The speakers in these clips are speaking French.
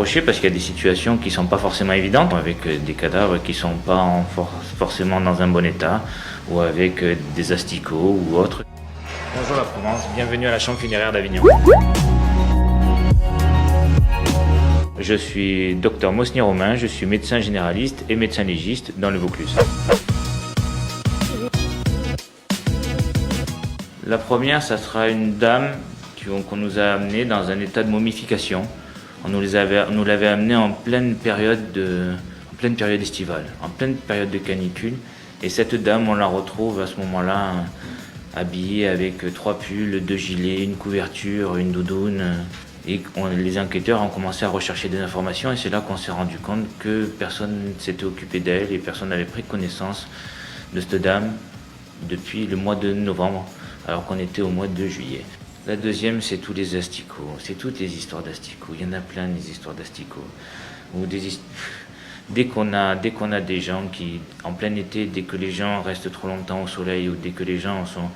Parce qu'il y a des situations qui ne sont pas forcément évidentes, avec des cadavres qui ne sont pas forcément dans un bon état, ou avec des asticots ou autres. Bonjour la Provence, bienvenue à la Chambre funéraire d'Avignon. Je suis Dr Mosnier Romain, je suis médecin généraliste et médecin légiste dans le Vaucluse. La première, ça sera une dame qu'on nous a amenée dans un état de momification. On nous l'avait amenée en pleine période estivale, en pleine période de canicule. Et cette dame, on la retrouve à ce moment-là habillée avec 3 pulls, 2 gilets, une couverture, une doudoune. Et les enquêteurs ont commencé à rechercher des informations et c'est là qu'on s'est rendu compte que personne ne s'était occupé d'elle et personne n'avait pris connaissance de cette dame depuis le mois de novembre, alors qu'on était au mois de juillet. La deuxième, c'est tous les asticots, c'est toutes les histoires d'asticots. Il y en a plein des histoires d'asticots. Dès qu'on a des gens qui, en plein été, dès que les gens restent trop longtemps au soleil ou dès que les gens sont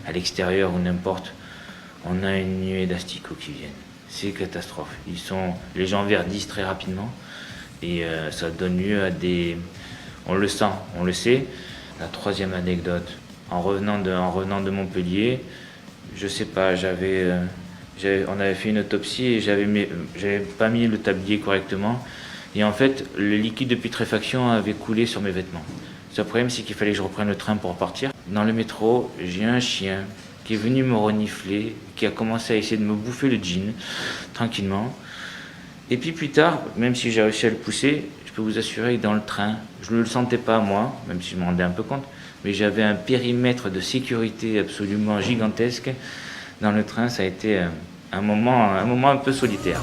à l'extérieur ou n'importe, on a une nuée d'asticots qui viennent. C'est catastrophe. Les gens verdissent très rapidement et ça donne lieu à des... On le sent, on le sait. La troisième anecdote, en revenant de Montpellier, je sais pas, on avait fait une autopsie et j'avais pas mis le tablier correctement. Et en fait, le liquide de putréfaction avait coulé sur mes vêtements. Le problème, c'est qu'il fallait que je reprenne le train pour repartir. Dans le métro, j'ai un chien qui est venu me renifler, qui a commencé à essayer de me bouffer le jean, tranquillement. Et puis plus tard, même si j'ai réussi à le pousser, je peux vous assurer que dans le train, je ne le sentais pas moi, même si je me rendais un peu compte, mais j'avais un périmètre de sécurité absolument gigantesque. Dans le train, ça a été un moment un peu solitaire.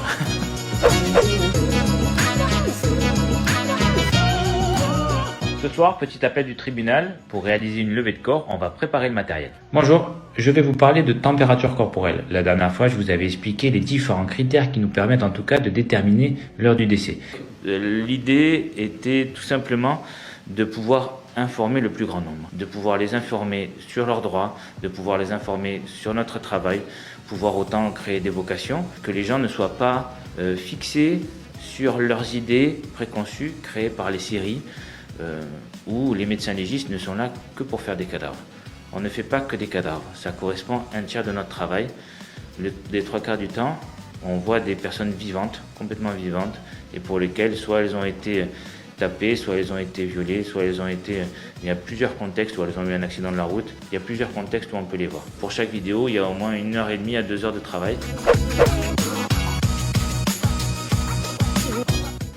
Ce soir, petit appel du tribunal. Pour réaliser une levée de corps, on va préparer le matériel. Bonjour, je vais vous parler de température corporelle. La dernière fois, je vous avais expliqué les différents critères qui nous permettent en tout cas de déterminer l'heure du décès. L'idée était tout simplement de pouvoir informer le plus grand nombre, de pouvoir les informer sur leurs droits, de pouvoir les informer sur notre travail, pouvoir autant créer des vocations, que les gens ne soient pas fixés sur leurs idées préconçues créées par les séries, où les médecins légistes ne sont là que pour faire des cadavres. On ne fait pas que des cadavres, ça correspond à un tiers de notre travail. Les 3/4 du temps, on voit des personnes vivantes, complètement vivantes, et pour lesquelles soit elles ont été tapées, soit elles ont été violées, soit elles ont été... Il y a plusieurs contextes où elles ont eu un accident de la route, il y a plusieurs contextes où on peut les voir. Pour chaque vidéo, il y a au moins 1h30 à 2 heures de travail.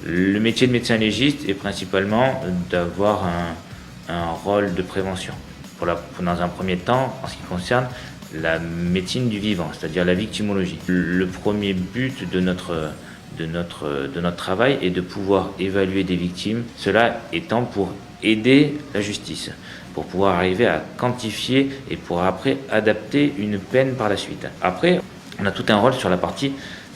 Le métier de médecin légiste est principalement d'avoir un rôle de prévention. Dans un premier temps, en ce qui concerne la médecine du vivant, c'est-à-dire la victimologie. Le premier but de notre travail est de pouvoir évaluer des victimes, cela étant pour aider la justice, pour pouvoir arriver à quantifier et pour après adapter une peine par la suite. Après, on a tout un rôle sur la partie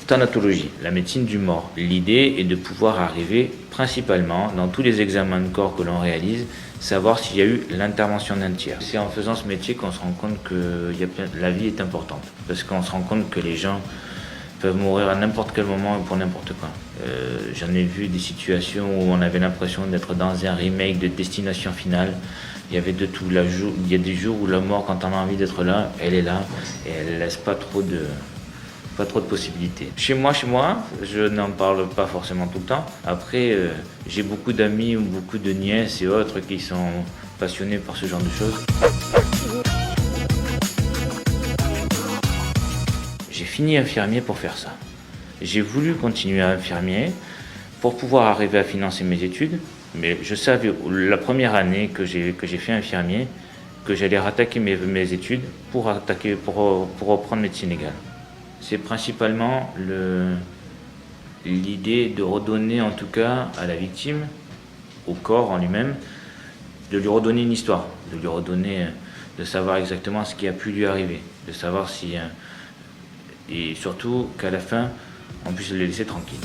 thanatologie, la médecine du mort. L'idée est de pouvoir arriver principalement, dans tous les examens de corps que l'on réalise, savoir s'il y a eu l'intervention d'un tiers. C'est en faisant ce métier qu'on se rend compte que la vie est importante, parce qu'on se rend compte que les gens peuvent mourir à n'importe quel moment et pour n'importe quoi. J'en ai vu des situations où on avait l'impression d'être dans un remake de Destination Finale. Il y avait de tout. Il y a des jours où la mort, quand on a envie d'être là, elle est là et elle laisse pas trop de possibilités. Chez moi, je n'en parle pas forcément tout le temps. Après, j'ai beaucoup d'amis ou beaucoup de nièces et autres qui sont passionnés par ce genre de choses. J'ai fini infirmier pour faire ça. J'ai voulu continuer à infirmier pour pouvoir arriver à financer mes études, mais je savais la première année que j'ai fait infirmier que j'allais rattaquer mes études pour reprendre médecine légale. C'est principalement l'idée de redonner en tout cas à la victime, au corps en lui-même, de lui redonner une histoire, de savoir exactement ce qui a pu lui arriver, de savoir si... et surtout qu'à la fin, on puisse le laisser tranquille.